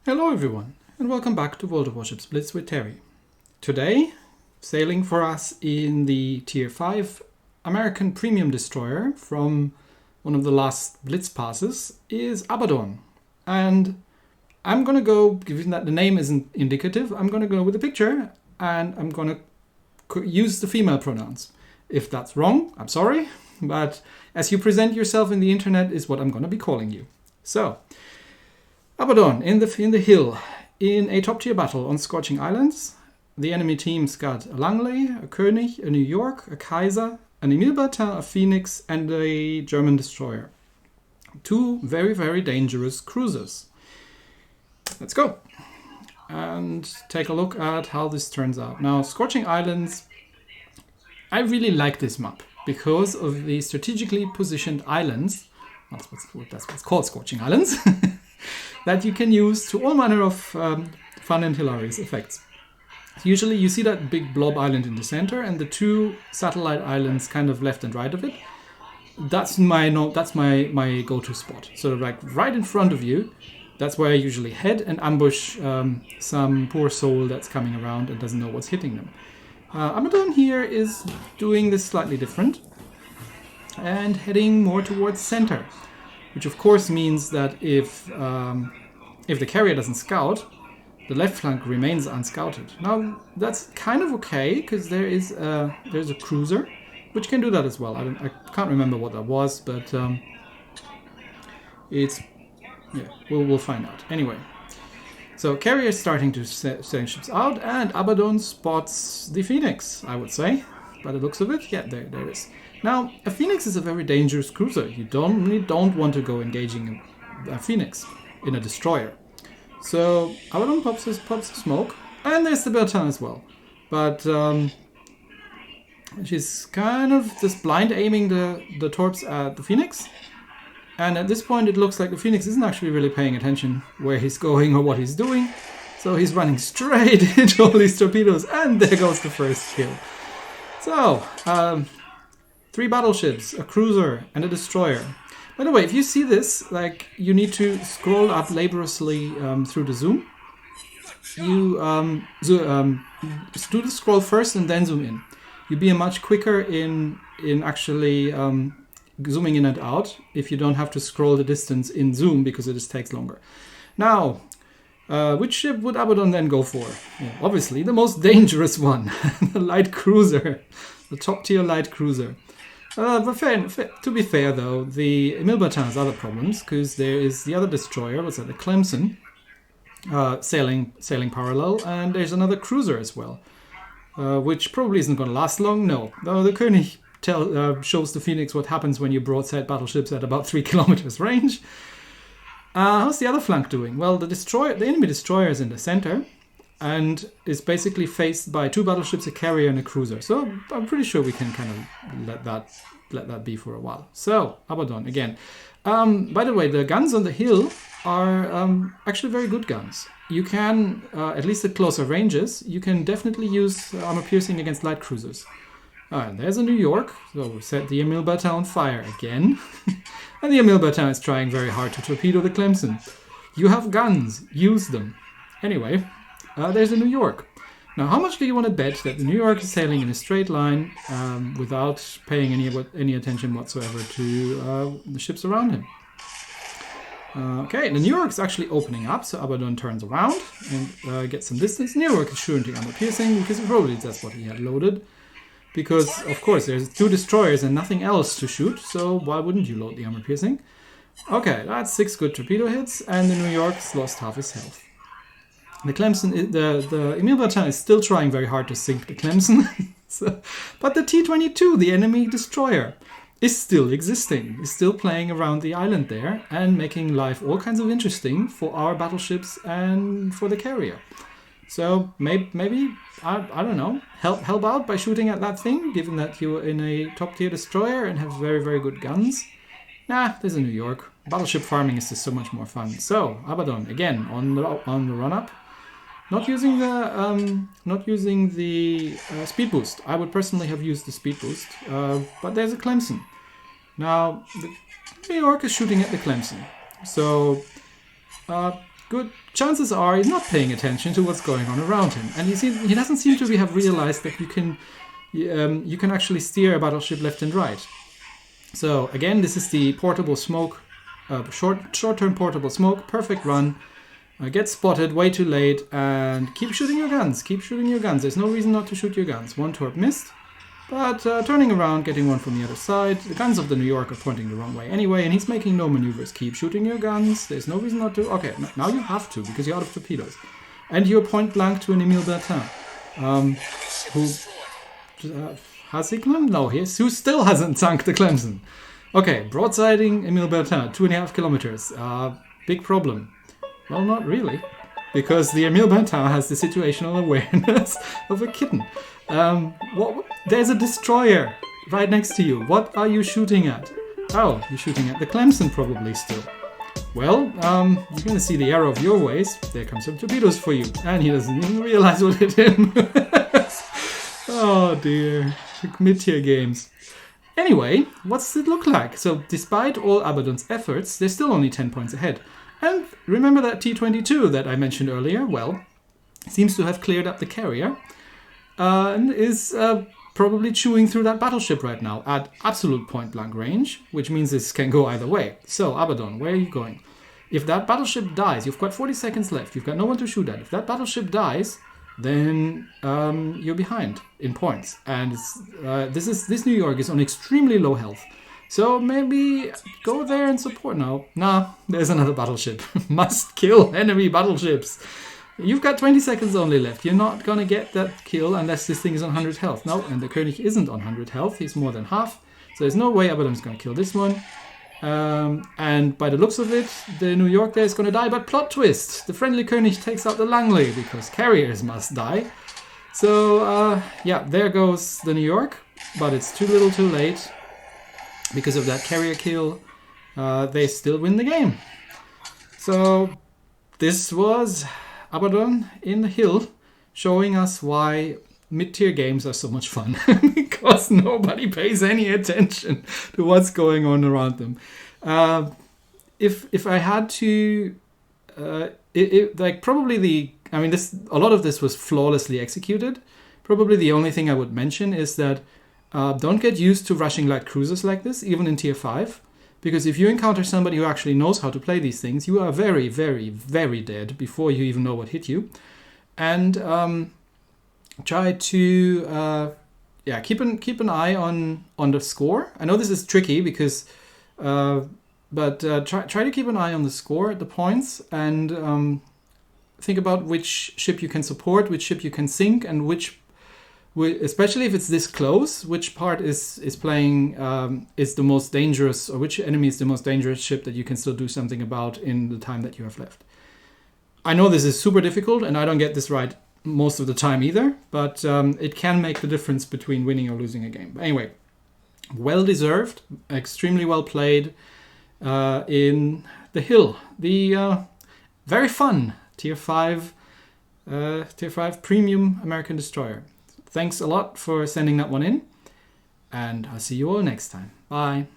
Hello everyone, and welcome back to World of Warships Blitz with Terry. Today, sailing for us in the Tier 5 American Premium Destroyer from one of the last Blitz passes is Abbadon. And I'm going to go, given that the name isn't indicative, I'm going to go with a picture and I'm going to use the female pronouns. If that's wrong, I'm sorry, but as you present yourself in the internet is what I'm going to be calling you. So, Abbadon in the Hill, in a top tier battle on Scorching Islands. The enemy team's got a Langley, a König, a New York, a Kaiser, an Abbadon, a Phoenix, and a German destroyer. Two very, very dangerous cruisers. Let's go and take a look at how this turns out. Now, Scorching Islands, I really like this map because of the strategically positioned islands. That's what's called Scorching Islands. That you can use to all manner of fun and hilarious effects. Usually you see that big blob island in the center and the two satellite islands kind of left and right of it. That's my go-to spot. Sort of like right in front of you. That's where I usually head and ambush some poor soul that's coming around and doesn't know what's hitting them. Abbadon here is doing this slightly different and heading more towards center. Which of course means that if the carrier doesn't scout, the left flank remains unscouted. Now that's kind of okay because there's a cruiser which can do that as well. I can't remember what that was, but we'll find out anyway. So carrier is starting to send ships out, and Abbadon spots the Phoenix. I would say, by the looks of it, yeah, there it is. Now, a Phoenix is a very dangerous cruiser. You don't want to go engaging a Phoenix in a destroyer. So, Abbadon pops a smoke, and there's the Abbadon as well. But she's kind of just blind aiming the torps at the Phoenix. And at this point, it looks like the Phoenix isn't actually really paying attention where he's going or what he's doing. So he's running straight into all these torpedoes, and there goes the first kill. So, 3 battleships, a cruiser, and a destroyer. By the way, if you see this, like, you need to scroll up laboriously through the zoom. You do the scroll first and then zoom in. You'll be much quicker in actually zooming in and out if you don't have to scroll the distance in zoom because it just takes longer. Now, which ship would Abbadon then go for? Yeah, obviously, the most dangerous one, the light cruiser, the top tier light cruiser. But to be fair though, the Abbadon has other problems because there is the other destroyer, what's that, the Clemson, sailing parallel, and there's another cruiser as well, which probably isn't going to last long. No, the König shows the Phoenix what happens when you broadside battleships at about 3 kilometers range. How's the other flank doing? Well, the enemy destroyer is in the center and is basically faced by 2 battleships, a carrier, and a cruiser. So I'm pretty sure we can kind of let that be for a while. So Abbadon again. By the way, the guns on the hill are actually very good guns. You can, at least at closer ranges, you can definitely use armor piercing against light cruisers. And there's a New York, so we set the Abbadon on fire again. And the Abbadon is trying very hard to torpedo the Clemson. You have guns, use them. Anyway, there's a New York. Now, how much do you want to bet that the New York is sailing in a straight line without paying any attention whatsoever to the ships around him? Okay, the New York is actually opening up, so Abbadon turns around and gets some distance. New York is shooting armor piercing because probably that's what he had loaded. Because, of course, there's 2 destroyers and nothing else to shoot, so why wouldn't you load the armor piercing? Okay, that's 6 good torpedo hits, and the New York's lost half his health. The Clemson, the Abbadon is still trying very hard to sink the Clemson, but the T-22, the enemy destroyer, is still existing, is still playing around the island there and making life all kinds of interesting for our battleships and for the carrier. So maybe I don't know, help out by shooting at that thing, given that you're in a top tier destroyer and have very, very good guns. Nah, there's a New York. Battleship farming is just so much more fun. So Abbadon again on the run up, not using the speed boost. I would personally have used the speed boost, but there's a Clemson. Now the New York is shooting at the Clemson, so good chances are he's not paying attention to what's going on around him. And he doesn't seem to have realized that you can actually steer a battleship left and right. So again, this is the portable smoke, short-term portable smoke, perfect run. Get spotted way too late, and keep shooting your guns. Keep shooting your guns. There's no reason not to shoot your guns. One torp missed, but turning around, getting one from the other side. The guns of the New York are pointing the wrong way anyway, and he's making no maneuvers. Keep shooting your guns. There's no reason not to. Okay, now you have to, because you're out of torpedoes. And you're point blank to an Emile Bertin, who has he Clemson? No, who still hasn't sunk the Clemson. Okay, broadsiding Emile Bertin, 2.5 kilometers. Big problem. Well, not really, because the Emile Bertin has the situational awareness of a kitten. There's a destroyer right next to you. What are you shooting at? Oh, you're shooting at the Clemson probably still. Well, you're going to see the error of your ways. There comes some torpedoes for you. And he doesn't even realize what hit him. Oh dear. Mid-tier games. Anyway, what's it look like? So, despite all Abbadon's efforts, they're still only 10 points ahead. And remember that T-22 that I mentioned earlier? Well, seems to have cleared up the carrier and is probably chewing through that battleship right now at absolute point-blank range, which means this can go either way. So, Abbadon, where are you going? If that battleship dies, you've got 40 seconds left, you've got no one to shoot at. If that battleship dies, then you're behind in points. And this New York is on extremely low health. So maybe go there and support now. Nah, there's another battleship. Must kill enemy battleships. You've got 20 seconds only left. You're not going to get that kill unless this thing is on 100 health. No, and the König isn't on 100 health. He's more than half. So there's no way Abbadon's going to kill this one. And by the looks of it, the New York there is going to die. But plot twist, the friendly König takes out the Langley because carriers must die. So, yeah, there goes the New York. But it's too little too late. Because of that carrier kill, they still win the game. So this was Abbadon in the Hill, showing us why mid-tier games are so much fun. Because nobody pays any attention to what's going on around them. If I had to, probably a lot of this was flawlessly executed. Probably the only thing I would mention is that don't get used to rushing light cruisers like this, even in Tier 5. Because if you encounter somebody who actually knows how to play these things, you are very, very, very dead before you even know what hit you. And try to keep an eye on the score. I know this is tricky because, but try to keep an eye on the score at the points and think about which ship you can support, which ship you can sink, and especially if it's this close, which part is playing is the most dangerous, or which enemy is the most dangerous ship that you can still do something about in the time that you have left. I know this is super difficult, and I don't get this right most of the time either, but it can make the difference between winning or losing a game. But anyway, well deserved, extremely well played in the Hill. The very fun Tier 5 premium American destroyer. Thanks a lot for sending that one in, and I'll see you all next time. Bye.